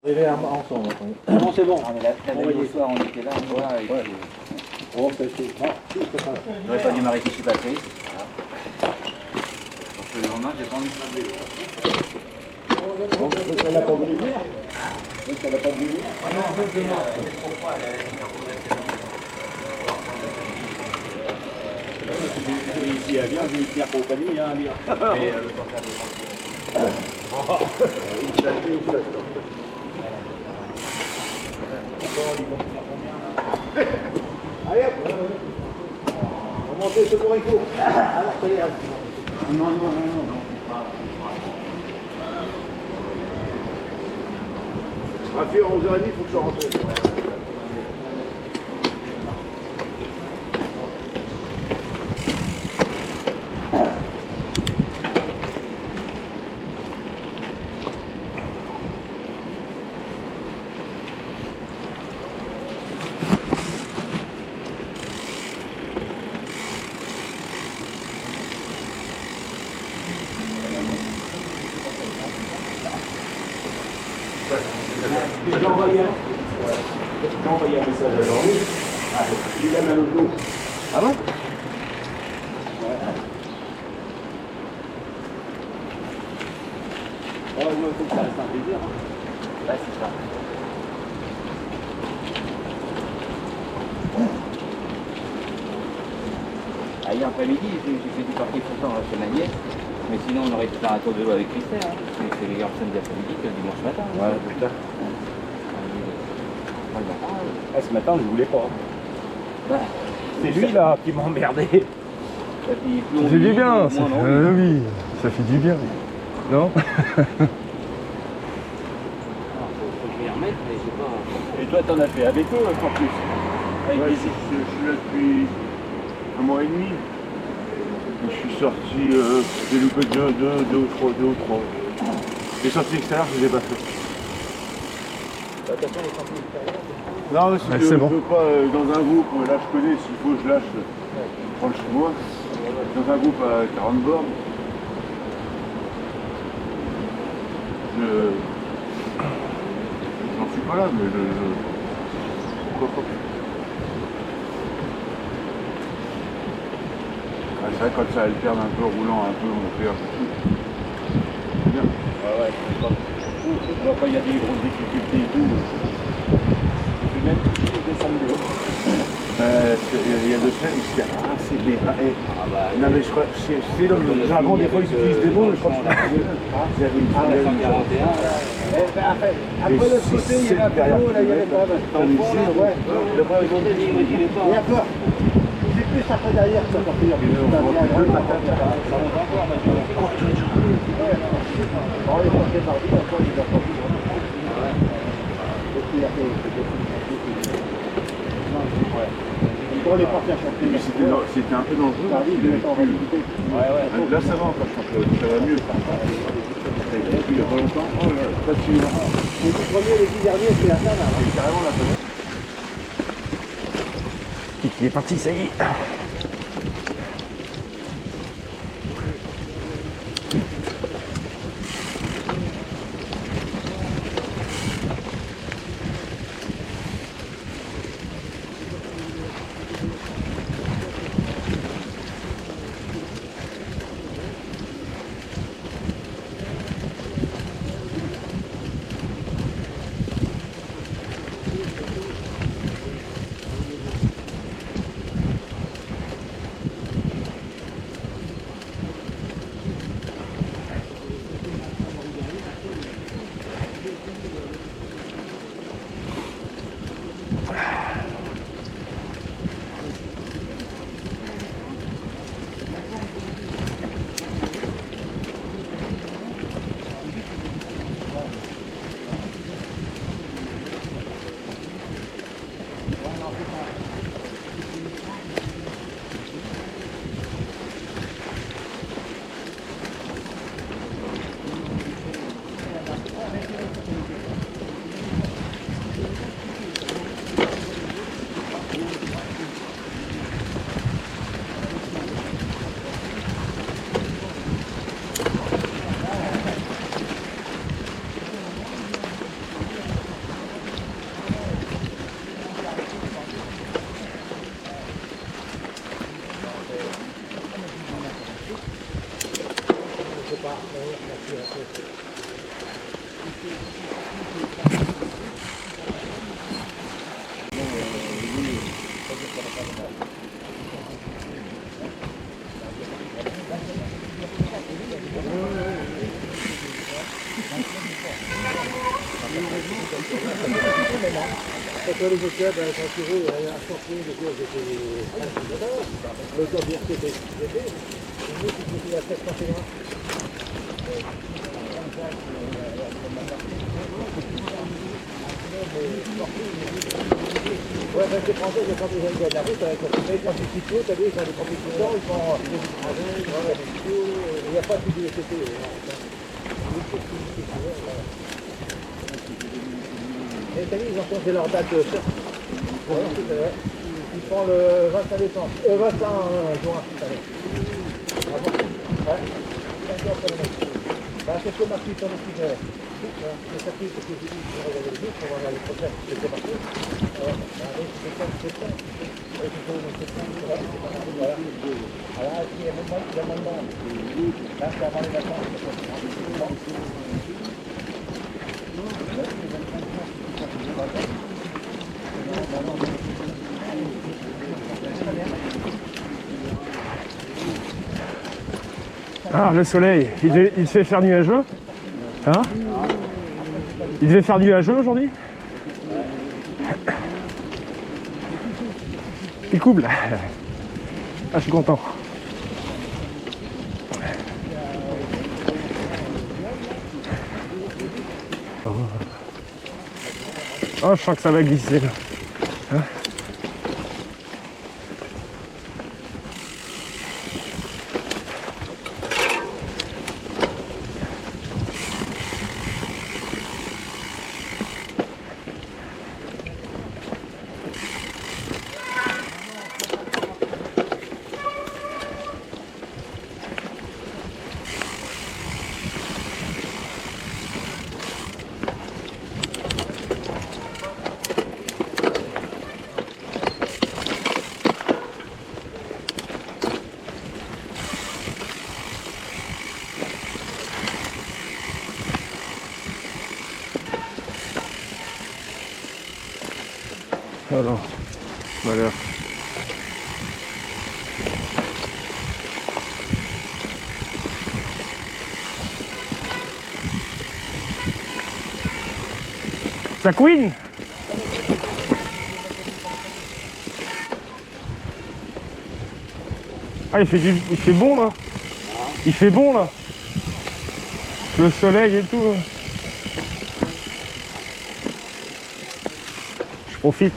Arrivé ensemble. Non, c'est bon. Ah, mais la veille au soir, on était là, moi, et Ouais. puis, Oh, c'est pas. j'aurais pas dû m'arrêter chez Patrice. Parce que le lendemain, j'ai pas envie de me lever. Elle n'a pas voulu venir. Elle n'a pas voulu venir. Ah non, en fait, c'est Ici, elle vient, je vais tenir compagnie, hein, bien. mais le portable Allez hop. On va monter ce bourrico. Alors, ça y est. Non, non, non, non. À faire 11h30, il faut que je rentre. J'ai envoyé un message à Jean-Louis. Il aime un autre. Ah bon? Ouais, il faut que ça reste un plaisir. Ouais, c'est ça. Ah, hier après-midi, j'ai fait du parquet pourtant chez ma nièce. Mais sinon, on aurait pu faire un tour de l'eau avec Christelle. Hein. C'est les garçons d'après-midi que le dimanche matin. Ouais, putain. Ah, Ah, ce matin, je voulais pas. bah, C'est lui là qui m'a emmerdé. et puis, plus on Ça fait du vit, bien, moins ça, on en vit. oui, ça fait du bien. Non? Ah, faut que je m'y remette, mais je sais pas. Et toi, t'en as fait avec eux, en plus. Avec Ouais, des- je suis là depuis un mois et demi. Et je suis sorti, j'ai loupé deux ou trois. Les sorties extérieures, je ne les ai pas fait. Non, mais Ouais, je c'est ne bon. peux pas dans un groupe, là je connais, s'il faut je lâche, je prends le chez moi. Dans un groupe à 40 bornes, j'en suis pas là, mais pourquoi pas. Ah, c'est vrai que quand ça alterne un peu, roulant un peu, monter un peu tout. C'est bien. Ouais, ouais, quand il y a des grosses difficultés et tout, je vais même descendre de haut. Il y a 2 semaines, il se dit ah c'est bien. Non mais je crois, c'est dans le jargon, des fois ils utilisent des mots, mais je crois que j'avais une Ah, la 141. Après, l'autre côté, il y a un panneau, là, il y a les braves. Ouais. Le premier jour, il me dit, il est pas. Et encore, j'ai plus après derrière, ça va finir. Ça va bien, vraiment. Ça monte encore, moi, je vais Bon, il est passé mardi, encore, il a pas vu. Et puis, il a fait. Quand on est parti à chanter, c'était un peu dangereux. ça arrive, il est en validité. Là ça va encore, je pense que ça va mieux. Il y a pas longtemps, oh là, facilement. Les 10 premiers, les 10 derniers, c'est la salle. C'est carrément la fenêtre. Il est parti, ça y est. Ouais, ben c'est français, j'ai pas besoin de la route avec les compétitions, t'as vu, ils ont des compétitions, ils font des trajets, il n'y a pas de publicité. Et t'as vu, ils ont changé leur date de sortie. Ils font le 25 décembre, 25 juin cette année. Ah bon? Ouais, 5 jours après le match. Bah, c'est ce que marqué sur le site. Le circuit, parce que j'ai dit, je vais regarder le bus pour voir les prochaines. C'est marqué. Voilà, c'est ça. Voilà. Voilà, il y a moins de monde. Là, c'est avant les vacances. Ah, le soleil, il se fait faire nuageux. Hein? Il devait faire nuageux aujourd'hui? Il couple. Ah, je suis content. Oh, je sens que ça va glisser là. Hein? Alors, voilà. Ça couine. Ah, il fait bon là. Il fait bon là. Le soleil et tout. Je profite.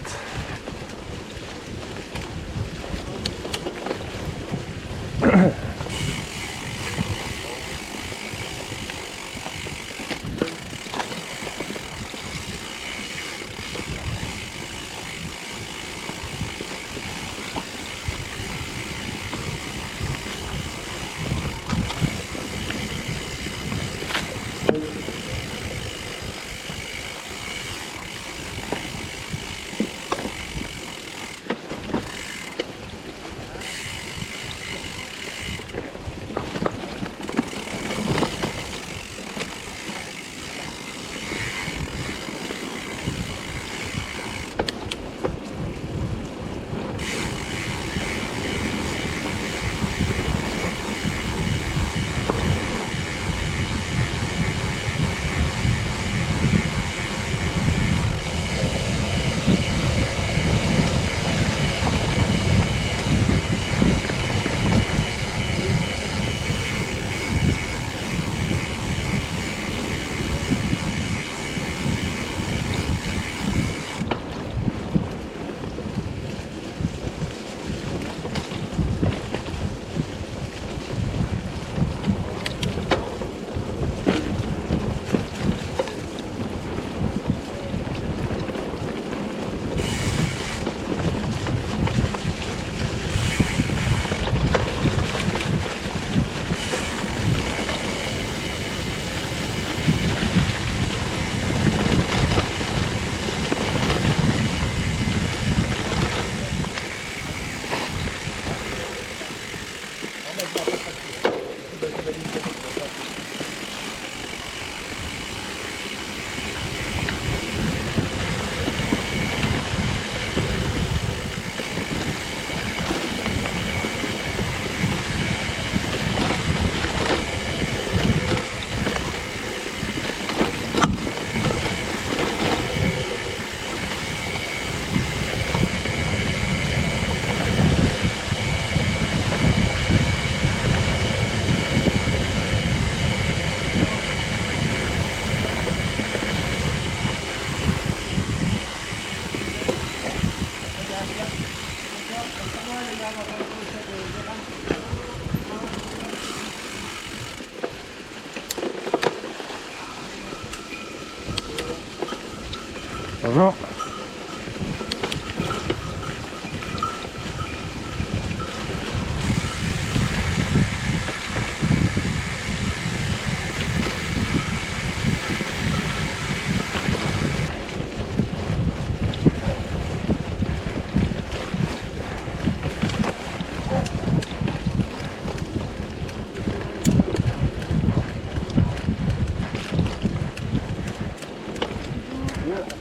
Bonjour.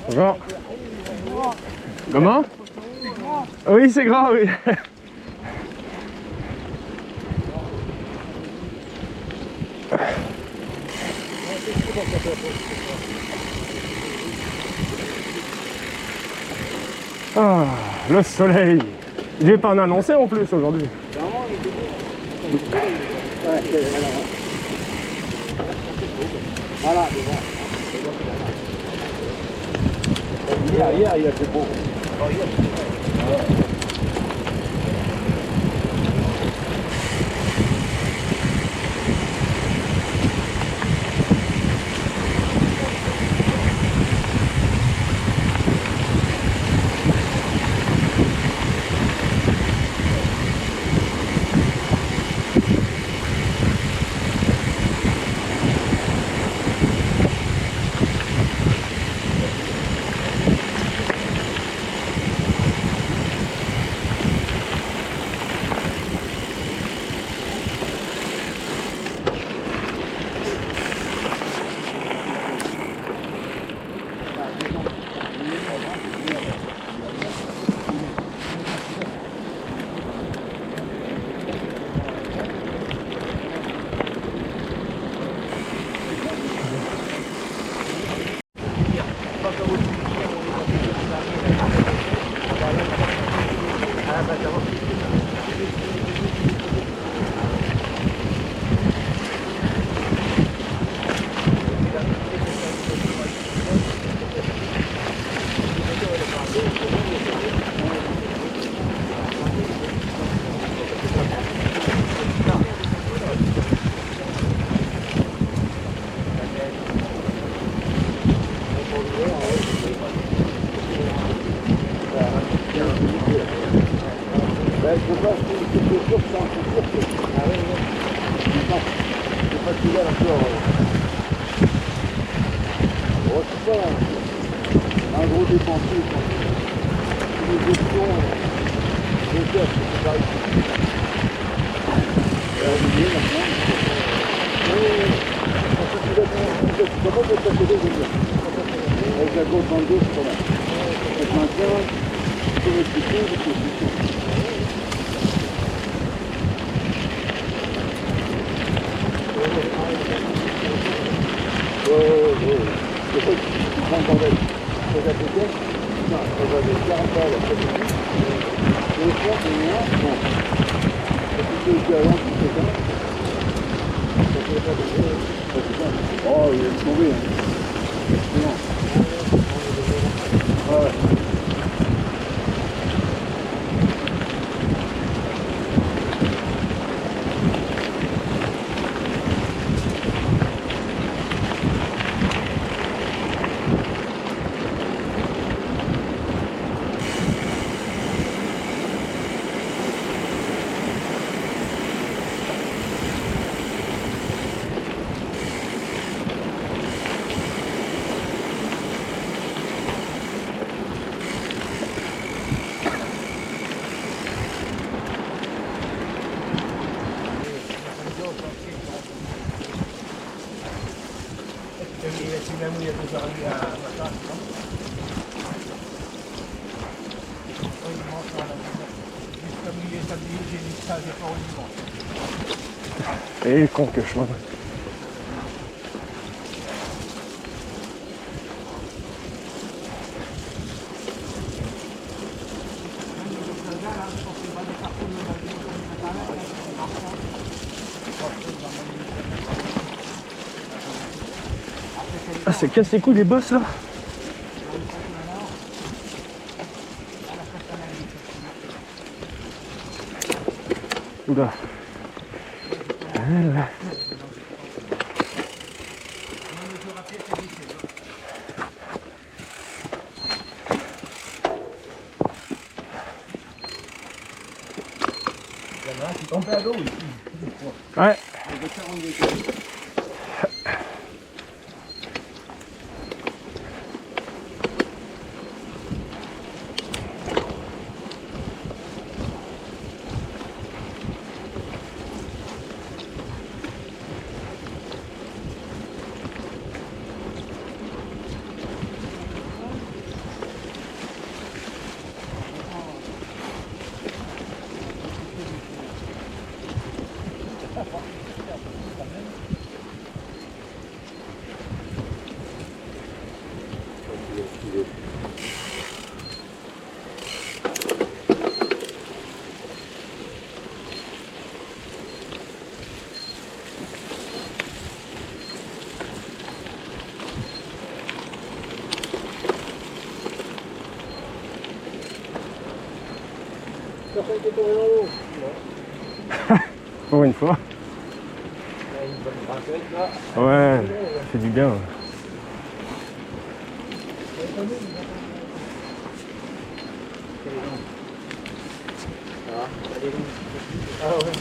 Bonjour. Comment? Oui, c'est grand, oui. Ah, le soleil. Il n'est pas en annoncé en plus aujourd'hui. Voilà, hier, il a fait beau. Un gros dépensier, les gestions, les tests, c'est pareil. Comment vous faites les deux? Avec la gauche dans le dos, c'est pas mal. Avec un maintien, il faut m'expliquer, il faut expliquer. C'est ça qui prend le bordel. C'est la pétienne. Non, ça va de 40 balles à 7 minutes. Et le soir, c'est moi. Bon. C'est plutôt que avant, c'est ça. Ça fait pas de... Oh, il est tombé. C'est bon. Ouais. Et con que chemin. Ah, c'est casse les couilles les bosses là. Oula. Voilà. Il y en a un qui tombe à l'eau ici. Ouais. Personne qui est tombé dans l'eau. Pour une fois. Il y a une bonne grimpette là. Ouais, ça fait du bien. Ah ouais.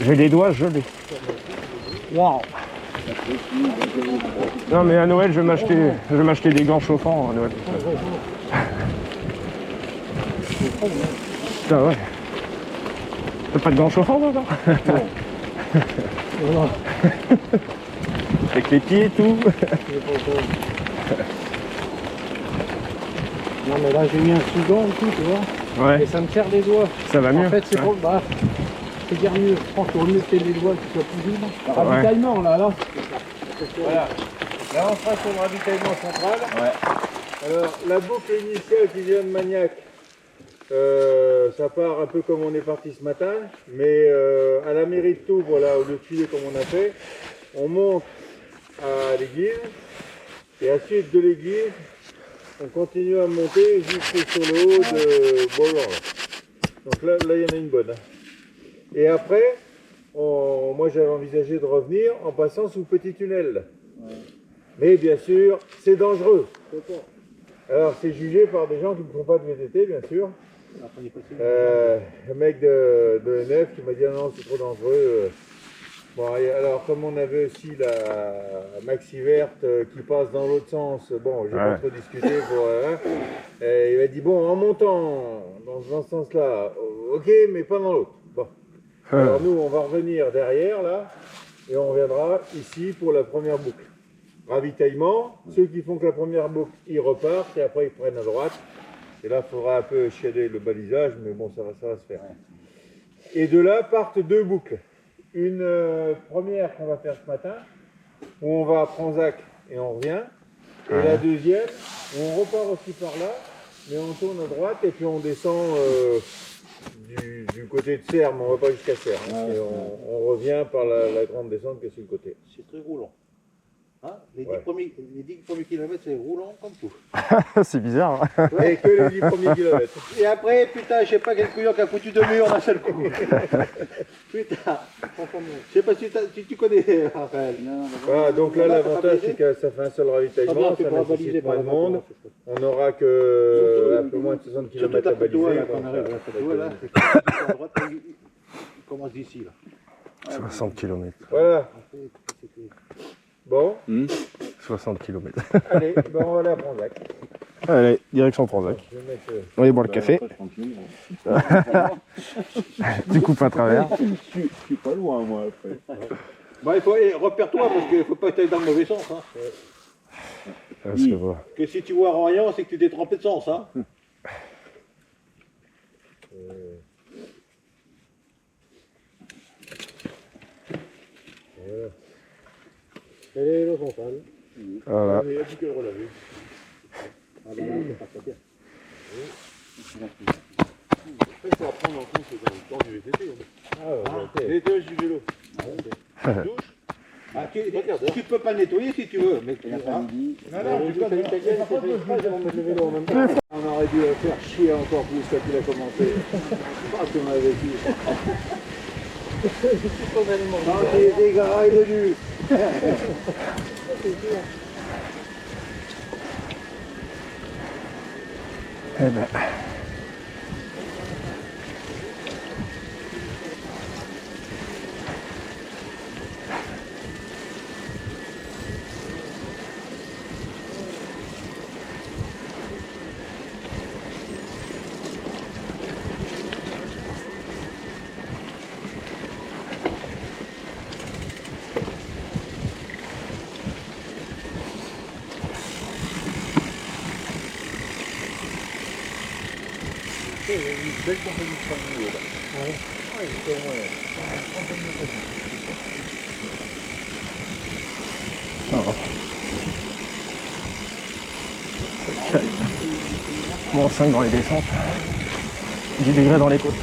J'ai les doigts gelés. Waouh. Non mais à Noël je vais m'acheter des gants chauffants à Noël. Putain ouais. T'as pas de gants chauffants toi encore? Avec les pieds et tout. Non mais là j'ai mis un sous-gant et tout, tu vois. Ouais, Et ça me serre les doigts. ça va mieux. En fait c'est Ouais. pour bah, c'est dire mieux. Je pense pour mieux que les doigts qui soient plus libres. Le ravitaillement là. Voilà. Là on sera sur le ravitaillement central. Ouais. Alors la boucle initiale qui vient de Magnac, ça part un peu comme on est parti ce matin, mais à la mairie de Tours, voilà, au lieu de filer comme on a fait, on monte à l'église et à la suite de l'église, on continue à monter jusque sur le haut de Bollard. Donc là il y en a une bonne. Et après, moi j'avais envisagé de revenir en passant sous le petit tunnel. Mais bien sûr, c'est dangereux. Alors c'est jugé par des gens qui ne font pas de VTT, bien sûr. Un mec de NF qui m'a dit non, c'est trop dangereux. Bon, et alors comme on avait aussi la maxi verte qui passe dans l'autre sens, bon, j'ai pas trop discuté pour. Il m'a dit bon, en montant dans ce sens-là, ok, mais pas dans l'autre. Bon. Alors nous, on va revenir derrière là et on reviendra ici pour la première boucle. Ravitaillement, ceux qui font que la première boucle, ils repartent et après ils prennent à droite. Et là, il faudra un peu chiader le balisage, mais bon, ça va se faire. Et de là partent deux boucles. Une première qu'on va faire ce matin, où on va à Pranzac et on revient. Et la deuxième, où on repart aussi par là, mais on tourne à droite et puis on descend du côté de Serre, mais on ne va pas jusqu'à Serre. Hein, et on revient par la grande descente qui est sur le côté. C'est très roulant. Hein, les 10 premiers kilomètres, c'est roulant comme tout. C'est bizarre. Hein. Et que les 10 premiers kilomètres. Et après, putain, je sais pas quel couillon qui a foutu 2 murs d'un seul coup. Putain, je sais pas si tu connais, Raphaël. Voilà, donc là, l'avantage, c'est que ça fait un seul ravitaillement, ça balisé nécessite par moins de la monde. On n'aura que un peu moins de 60 Surtout km à après toi, baliser. là, quand on arrive, donc, là, toi, là, c'est que à droite, il commence d'ici, là. 60 km. Voilà. Bon, 60 km. allez, bon, on va aller à Pranzac. Allez, direction Pranzac. Je vais mettre, On va aller boire le café. Tu coupes à travers. je suis pas loin, moi, après. Bon, repère-toi, parce qu'il faut pas que tu ailles dans le mauvais sens, hein. Parce que voilà. Que si tu vois Royan, c'est que tu t'es trompé de sens, hein. Quel est le frontal? Voilà. Il a dit qu'elle relavait. Ah ben là, c'est pas très bien. Ça, il faut prendre en compte dans le temps du VTT. VTT du vélo. Douche. Ah, tu peux pas le nettoyer si tu veux, mais tu Et l'après-midi, non, tu peux le vélo en même temps. On aurait dû faire chier encore plus quand il a commencé. Pas qu'on avait dit. Non, c'est des garailles de nu. Eh ben. Bon, 5 dans les descentes. 10 degrés dans les côtes.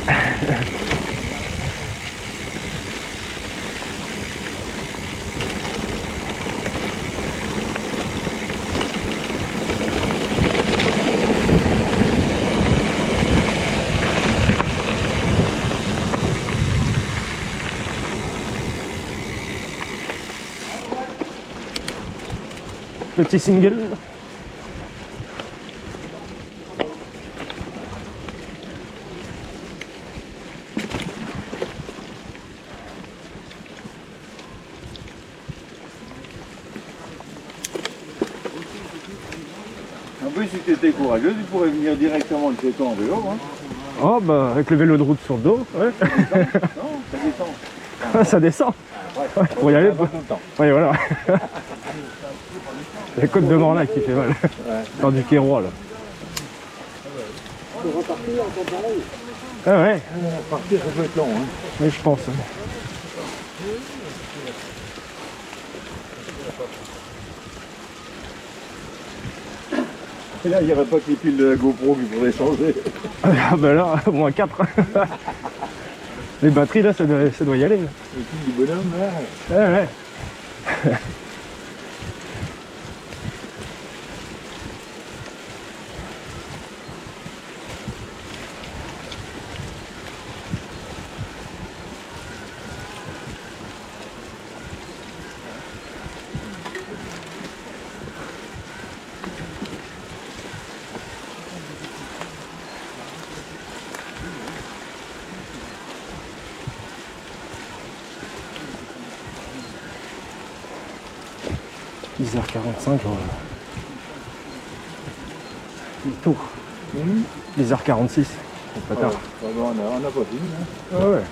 Petit single. En plus, si tu étais courageux, tu pourrais venir directement le piéton en vélo. Hein. Oh bah avec le vélo de route sur le dos, ouais. Non, ça descend. Ça descend. Ouais, pour y aller. Pas tout le temps. Ouais, voilà. La côte de Morlac qui fait mal. Dans du Kérois là. On peut repartir en temps pareil. Ah ouais, Partir, ça peut être long. Hein. oui je pense. Et là, il n'y aurait pas que les piles de la GoPro qui pourraient changer. Ah bah là, au moins 4. Les batteries là, ça doit y aller. Là. Les piles du bonhomme, là. Ouais, ouais. « 10h45, tout. 10h46, c'est pas tard. On n'a pas fini. Hein. Ah ouais.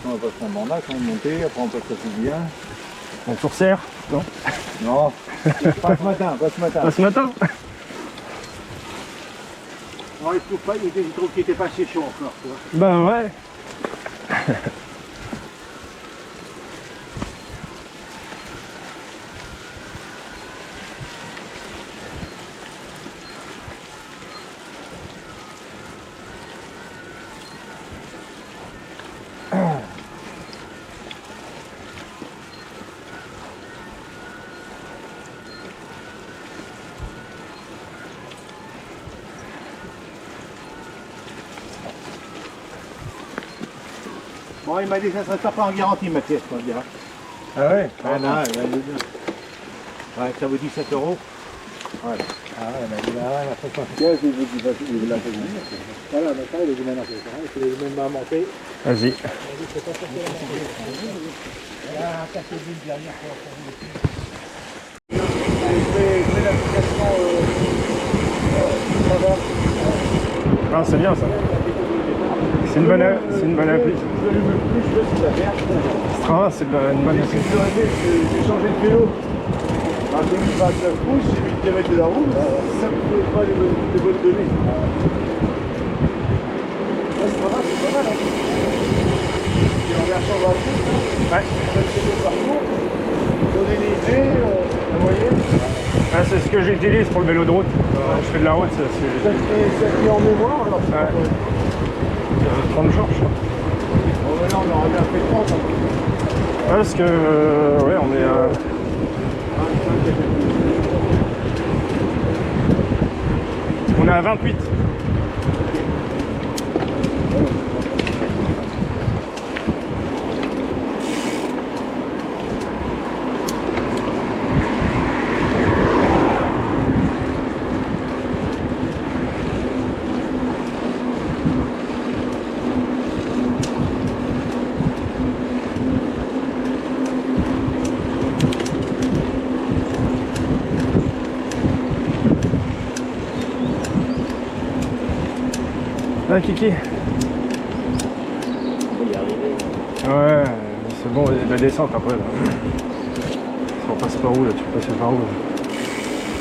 On va passer un mandat, on va monter, après on passe à bien. On se resserre, non? Non, pas ce matin, pas ce matin. Pas ce matin? Non, il trouve qu'il n'était pas assez chaud encore, tu vois. Ben ouais. Moi, il m'a dit que ça serait pas en garantie, ma pièce, on dira. Ah ouais? Voilà, il a dit. Ouais, ça vaut 17 €. Ouais. Ah ouais, mais il a fait 75, il veut la payer. Voilà, maintenant, il est du maintenant, il est même à monter. Vas-y. Il a cassé l'une dernière pour vous aussi. Je fais l'application Ah, c'est bien ça. C'est une bonne appli. Strava, c'est une bonne appli. J'ai changé de vélo. J'ai mis 29 pouces, j'ai mis le diamètre de la roue, ça ne fait pas les bonnes données. C'est pas mal, hein. Et en version gratuite, Ouais. on a fait le parcours, donner les idées, la moyenne. Ah, c'est ce que j'utilise pour le vélo de route. Je fais de la route, Ça fait en mémoire, alors c'est Ouais. pas 30 jours, je crois. Bon, maintenant, on aurait bien fait 30. Ouais, parce que, ouais, on est à... On est à 28. Ah, Kiki. Ouais, c'est bon, il y a de la descente après. Là. On passe par où là? Tu passes par où là?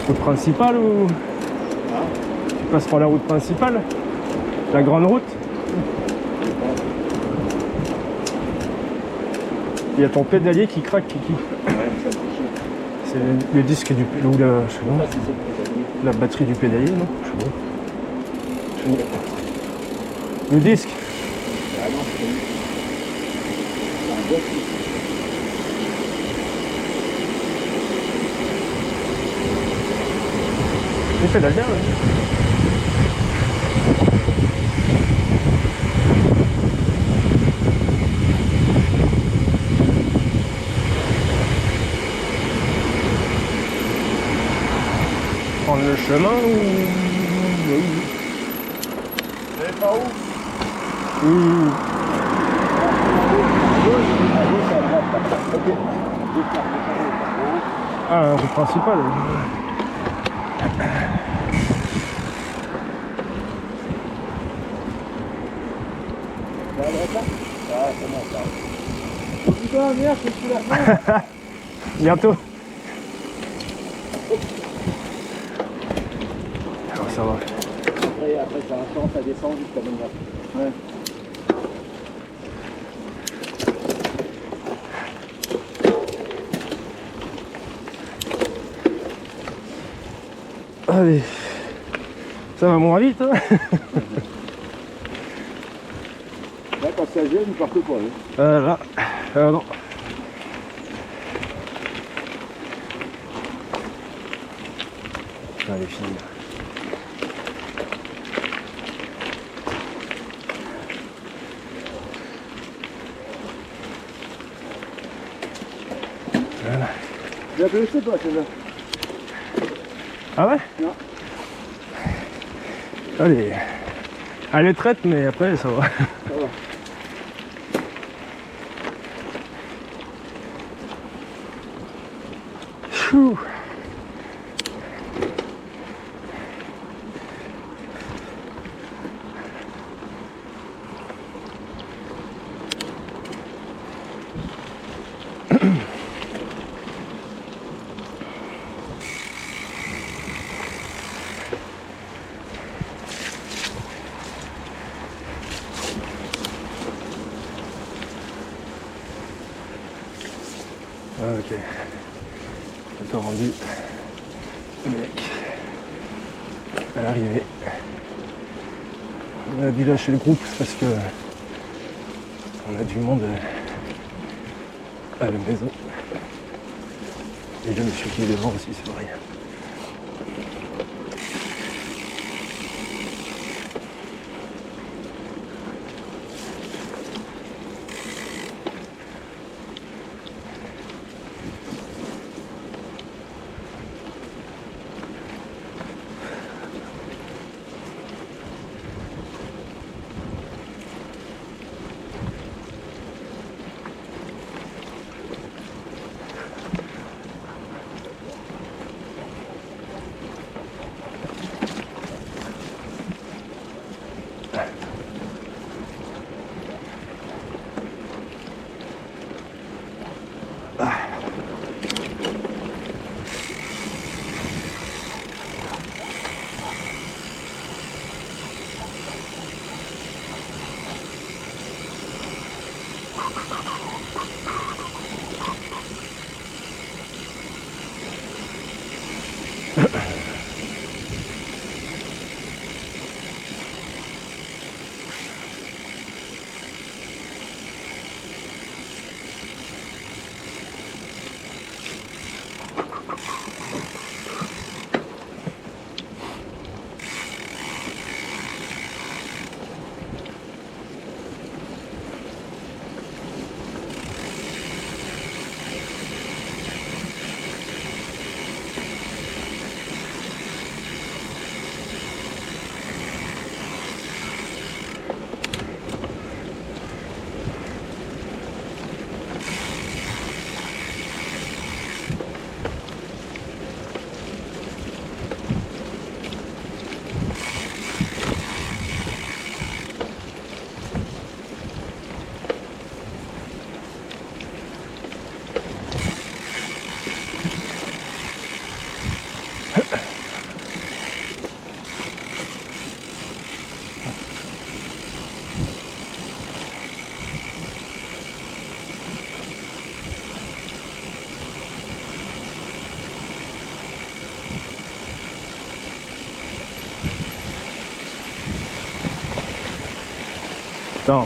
Route principale ou... Tu passes par la route principale? La grande route? Il y a ton pédalier qui craque, Kiki. C'est le disque du... ou la... je sais pas. La batterie du pédalier, non? Je sais pas. Le disque. Il pédale bien, ouais. Prendre le chemin ou... Vous savez pas où? Ah, la route principale. Oh putain, merde, c'est plus la fin. Bientôt. Alors, ça va. Après, ça attend, ça descend jusqu'à même là. Ouais. Allez. Ça va moins vite, hein? Là, quand ça gêne, ils partent pas. Là. Non. Allez, fini. Voilà. J'ai blessé toi, celle-là. Ah ouais? Non. Allez. Elle est traite, mais après, ça va. Ça va. Chou. Ah, ok. T'as rendu le mec à l'arrivée. On a dû lâcher le groupe parce que on a du monde à la maison. Et le monsieur qui est devant aussi, c'est pareil. Putain.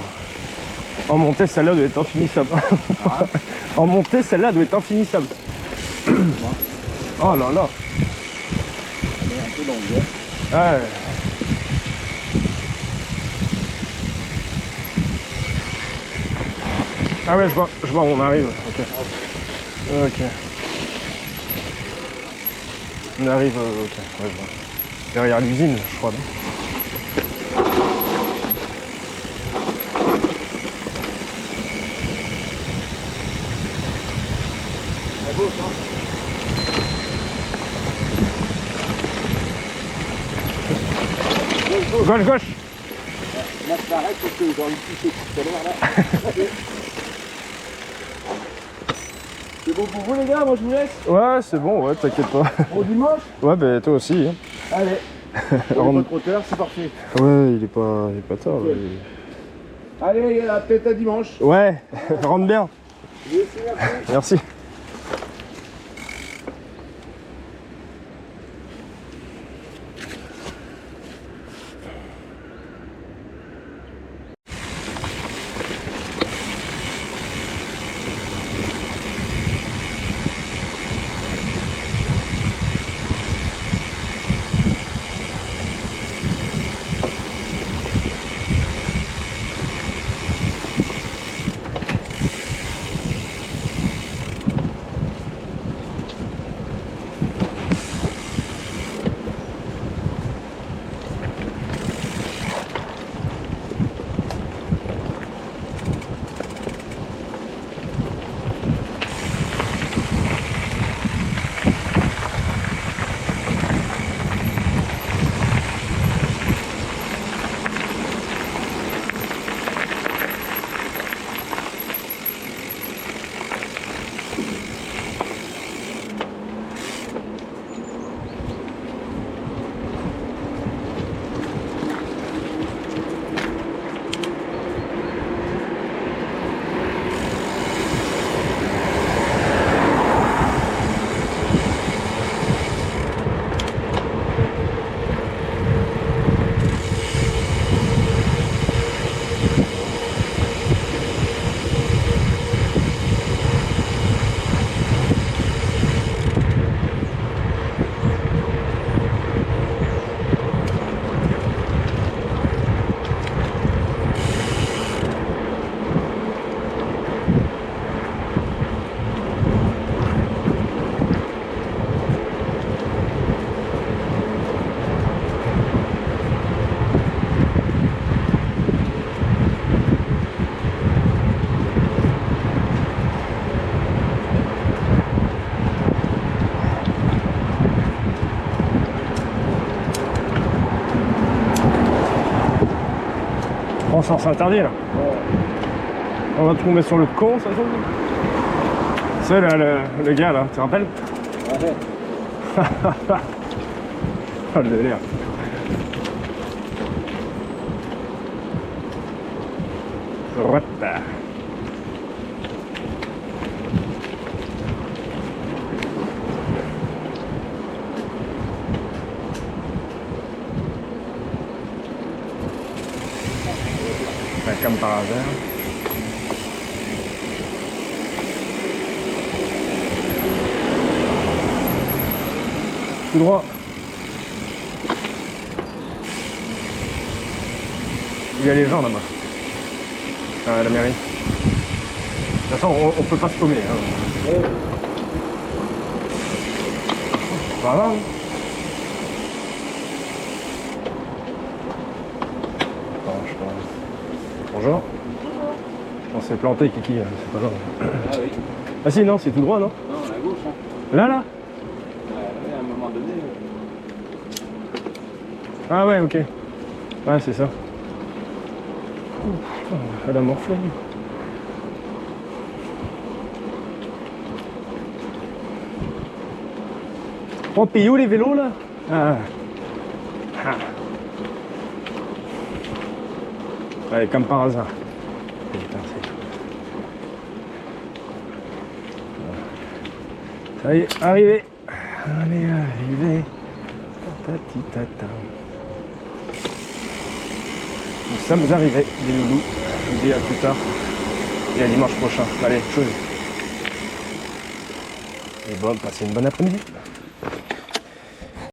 En montée, celle-là doit être infinissable. En montée, celle-là doit être infinissable. Oh là là. Elle est un peu longue. Ouais. Ah ouais, je vois où on arrive. Ok. Ok. On arrive, ok. Ouais, je vois. Derrière l'usine, je crois. Non, gauche, gauche. Là, je m'arrête parce que j'ai envie de toucher tout à l'heure là. C'est bon pour vous les gars, moi je vous laisse. Ouais, c'est bon, ouais, t'inquiète pas. Bon dimanche. Ouais, bah toi aussi. Hein. Allez. On est pas trop tard, c'est parfait. Ouais, il est pas tard. Ok. Ouais, Allez, peut-être à dimanche. ouais. Rentre bien. Merci. Merci. En sens interdit là. On va tomber sur le con, ça tombe. C'est le gars là, tu te rappelles? Ouais. Oh le délire. Rota. Comme par hasard. Tout droit. Il y a les gens là-bas. À la mairie. De toute façon, on peut pas se paumer. Hein. Pas grave. Attends, je pense. Bonjour. On s'est planté, Kiki, c'est pas grave. Ah oui. Ah si, non, c'est tout droit, non? Non, à gauche. Hein. Là, là? Ouais, à un moment donné. Ah ouais, ok. Ouais, c'est ça. Ouh, putain, elle a morflé. Oh, puis où les vélos, là? Ah. Ah. Ouais, comme par hasard. Putain, ça y est, arrivé. On est arrivé. Tatati tata. Nous sommes arrivés, les loulous. Je vous dis à plus tard. Et à dimanche prochain. Allez, chose. Et bon, passez une bonne après-midi.